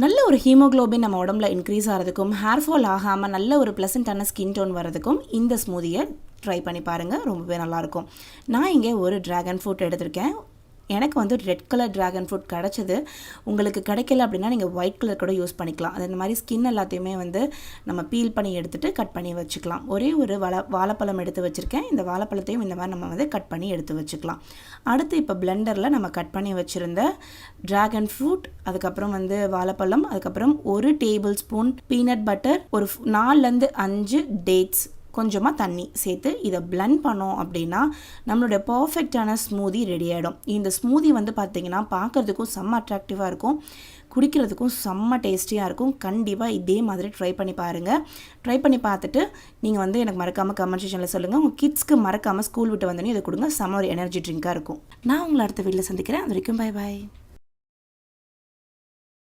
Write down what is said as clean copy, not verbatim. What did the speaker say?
நல்ல ஒரு ஹீமோகுளோபின் நம்ம உடம்புல இன்க்ரீஸ் ஆகிறதுக்கும், ஹேர் ஃபால் ஆகாமல் நல்ல ஒரு ப்ளசண்ட்டான ஸ்கின் டோன் வரதுக்கும் இந்த ஸ்மூதியை ட்ரை பண்ணி பாருங்கள். ரொம்பவே நல்லாயிருக்கும். நான் இங்கே ஒரு ட்ராகன் ஃப்ரூட் எடுத்திருக்கேன். எனக்கு வந்து ரெட் கலர் ட்ராகன் ஃப்ரூட் கிடச்சிது. உங்களுக்கு கிடைக்கல அப்படின்னா நீங்கள் ஒயிட் கலர் கூட யூஸ் பண்ணிக்கலாம். அது இந்த மாதிரி ஸ்கின் எல்லாத்தையுமே வந்து நம்ம பீல் பண்ணி எடுத்துகிட்டு கட் பண்ணி வச்சுக்கலாம். ஒரே ஒரு வாழைப்பழம் எடுத்து வச்சுருக்கேன். இந்த வாழைப்பழத்தையும் இந்த மாதிரி நம்ம வந்து கட் பண்ணி எடுத்து வச்சுக்கலாம். அடுத்து இப்போ பிளெண்டரில் நம்ம கட் பண்ணி வச்சுருந்த ட்ராகன் ஃப்ரூட், அதுக்கப்புறம் வந்து வாழைப்பழம், அதுக்கப்புறம் 1 டேபிள் ஸ்பூன் பீனட் பட்டர், ஒரு 4லேருந்து 5 டேட்ஸ், கொஞ்சமாக தண்ணி சேர்த்து இதை பிளெண்ட் பண்ணோம் அப்படின்னா நம்மளுடைய பர்ஃபெக்டான ஸ்மூதி ரெடி ஆகிடும். இந்த ஸ்மூதி வந்து பார்த்திங்கன்னா பார்க்குறதுக்கும் செம்ம அட்ராக்டிவாக இருக்கும், குடிக்கிறதுக்கும் செம்ம டேஸ்டியாக இருக்கும். கண்டிப்பாக இதே மாதிரி ட்ரை பண்ணி பாருங்கள். ட்ரை பண்ணி பார்த்துட்டு நீங்கள் வந்து எனக்கு மறக்காமல் கமெண்ட் செக்ஷனில் சொல்லுங்கள். உங்கள் கிட்ஸ்க்கு மறக்காமல் ஸ்கூல் விட்டு வந்தோடனே இதை கொடுங்க. செம்ம ஒரு எனர்ஜி ட்ரிங்காக இருக்கும். நான் உங்களை அடுத்த வீட்டில் சந்திக்கிறேன். அது வரைக்கும் பை பாய்.